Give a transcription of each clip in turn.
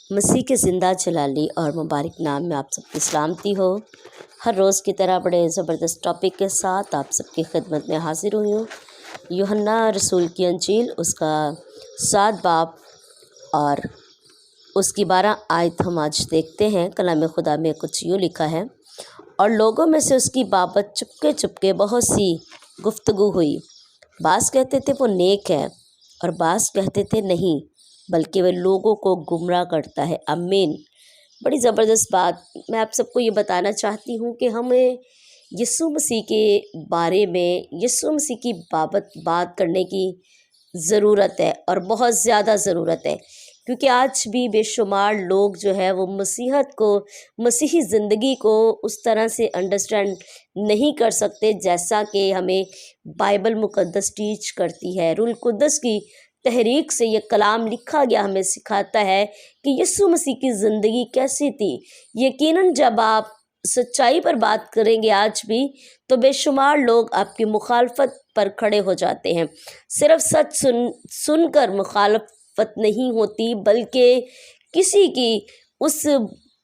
मसीह के ज़िंदा जलाली और मुबारक नाम में आप सबकी सलामती हो। हर रोज़ की तरह बड़े ज़बरदस्त टॉपिक के साथ आप सबकी खिदमत में हाजिर हुई हूँ। यूहन्ना रसूल की अंजील उसका 7 बाब और उसकी 12 आयत हम आज देखते हैं। कलाम खुदा में कुछ यूँ लिखा है, और लोगों में से उसकी बाबत चुपके चुपके बहुत सी गुफ्तगू हुई। बास कहते थे वो नेक है, और बास कहते थे नहीं, बल्कि वह लोगों को गुमराह करता है। आमीन। बड़ी ज़बरदस्त बात मैं आप सबको ये बताना चाहती हूँ कि हमें यीशु मसीह के बारे में, यीशु मसीह की बाबत बात करने की ज़रूरत है, और बहुत ज़्यादा ज़रूरत है, क्योंकि आज भी बेशुमार लोग जो है वो मसीहत को, मसीही ज़िंदगी को उस तरह से अंडरस्टैंड नहीं कर सकते जैसा कि हमें बाइबल मुक़द्दस टीच करती है। रूल कुद्दस की तहरीक से ये कलाम लिखा गया हमें सिखाता है कि यीशु मसीह की ज़िंदगी कैसी थी। यकीनन जब आप सच्चाई पर बात करेंगे आज भी, तो बेशुमार लोग आपकी मुखालफत पर खड़े हो जाते हैं। सिर्फ सच सुनकर मुखालफत नहीं होती, बल्कि किसी की उस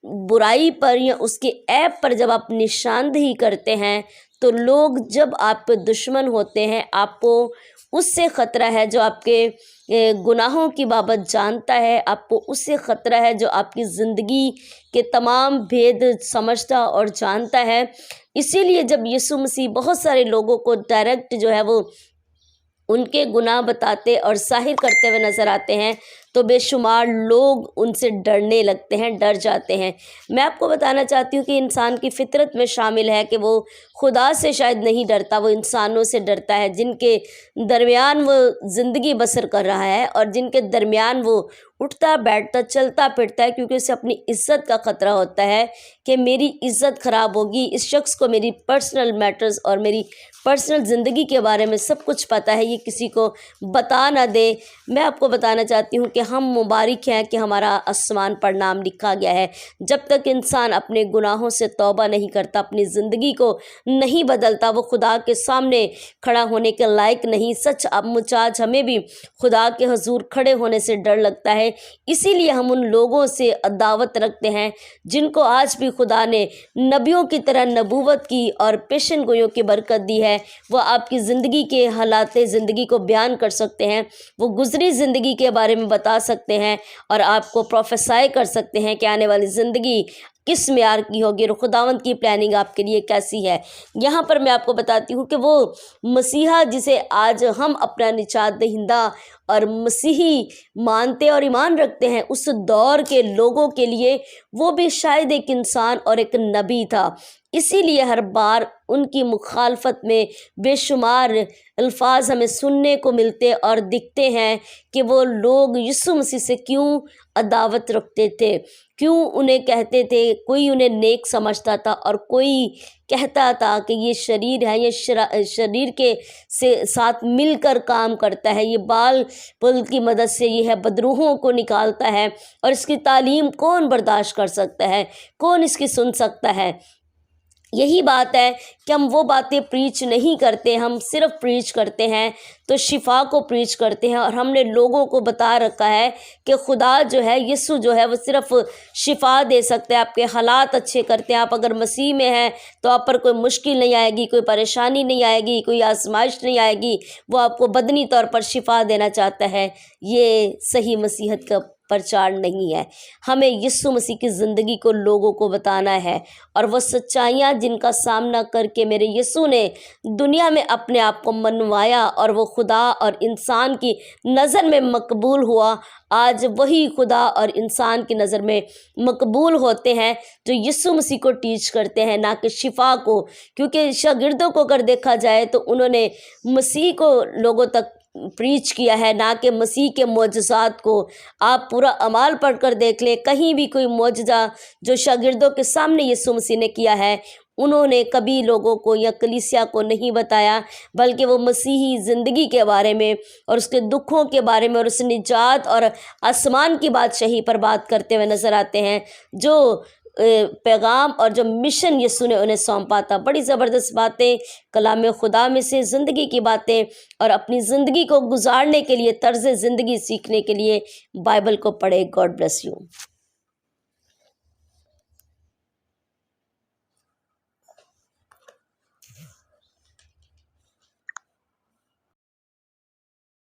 बुराई पर या उसके ऐब पर जब आप निशानदेही करते हैं, तो लोग जब आप पे दुश्मन होते हैं, आपको उससे ख़तरा है जो आपके गुनाहों की बाबत जानता है, आपको उससे ख़तरा है जो आपकी ज़िंदगी के तमाम भेद समझता और जानता है। इसीलिए जब यीशु मसीह बहुत सारे लोगों को डायरेक्ट जो है वो उनके गुनाह बताते और ज़ाहिर करते हुए नज़र आते हैं, तो बेशुमार लोग उनसे डरने लगते हैं, डर जाते हैं। मैं आपको बताना चाहती हूँ कि इंसान की फितरत में शामिल है कि वो खुदा से शायद नहीं डरता, वो इंसानों से डरता है जिनके दरमियान वो ज़िंदगी बसर कर रहा है और जिनके दरमियान वो उठता बैठता चलता फिरता है, क्योंकि उसे अपनी इज़्ज़त का ख़तरा होता है कि मेरी इज़्ज़त ख़राब होगी, इस शख्स को मेरी पर्सनल मैटर्स और मेरी पर्सनल ज़िंदगी के बारे में सब कुछ पता है, ये किसी को बता ना दे। मैं आपको बताना चाहती हूँ कि हम मुबारक हैं कि हमारा आसमान पर नाम लिखा गया है। जब तक इंसान अपने गुनाहों से तौबा नहीं करता, अपनी ज़िंदगी को नहीं बदलता, वो खुदा के सामने खड़ा होने के लायक नहीं। सच अब मुझाज हमें भी खुदा के हुजूर खड़े होने से डर लगता है, इसीलिए हम उन लोगों से अदावत रखते हैं जिनको आज भी खुदा ने नबियों की तरह नबूवत की और पेशन गोइयों की बरकत दी है। वो आपकी ज़िंदगी के हालात ज़िंदगी को बयान कर सकते हैं, वो गुजरी ज़िंदगी के बारे में बता सकते हैं और आपको प्रोफेसाई कर सकते हैं कि आने वाली ज़िंदगी किस मेयार की होगी और खुदावंद की प्लानिंग आपके लिए कैसी है। यहाँ पर मैं आपको बताती हूँ कि वो मसीहा जिसे आज हम अपना निजात दहिंदा और मसीही मानते और ईमान रखते हैं, उस दौर के लोगों के लिए वो भी शायद एक इंसान और एक नबी था। इसीलिए हर बार उनकी मुखालफत में बेशुमार अल्फाज हमें सुनने को मिलते और दिखते हैं कि वो लोग यीशु मसीह से क्यों अदावत रखते थे, क्यों उन्हें कहते थे, कोई उन्हें नेक समझता था और कोई कहता था कि ये शरीर है, ये शरीर के से साथ मिलकर काम करता है, ये बाल पुल की मदद से ये है बदरूहों को निकालता है, और इसकी तालीम कौन बर्दाश्त कर सकता है, कौन इसकी सुन सकता है। यही बात है कि हम वो बातें प्रीच नहीं करते, हम सिर्फ प्रीच करते हैं तो शिफा को प्रीच करते हैं। और हमने लोगों को बता रखा है कि खुदा जो है, यीशु जो है, वो सिर्फ शिफा दे सकते हैं, आपके हालात अच्छे करते हैं। आप अगर मसीह में हैं तो आप पर कोई मुश्किल नहीं आएगी, कोई परेशानी नहीं आएगी, कोई आजमाइश नहीं आएगी। वो आपको बदनी तौर पर शिफा देना चाहता है। ये सही मसीहत का प्रचार नहीं है। हमें यीशु मसीह की ज़िंदगी को लोगों को बताना है, और वो सच्चाइयाँ जिनका सामना करके मेरे यीशु ने दुनिया में अपने आप को मनवाया और वो खुदा और इंसान की नज़र में मकबूल हुआ, आज वही खुदा और इंसान की नज़र में मकबूल होते हैं जो यीशु मसीह को टीच करते हैं, ना कि शिफा को। क्योंकि शागिर्दों को अगर देखा जाए तो उन्होंने मसीह को लोगों तक प्रीच किया है, ना कि मसीह के मोजज़ात को। आप पूरा अमाल पढ़ कर देख लें, कहीं भी कोई मोजज़ा जो शागिर्दों के सामने यीशु मसीह ने किया है, उन्होंने कभी लोगों को या कलीसिया को नहीं बताया, बल्कि वो मसीही ज़िंदगी के बारे में और उसके दुखों के बारे में और उस निजात और आसमान की बादशाही पर बात करते हुए नज़र आते हैं, जो पैगाम और जो मिशन यीशु ने उन्हें सौंपा था। बड़ी ज़बरदस्त बातें कलाम खुदा में से, ज़िंदगी की बातें, और अपनी ज़िंदगी को गुजारने के लिए, तर्ज़ ज़िंदगी सीखने के लिए बाइबल को पढ़े। God bless you.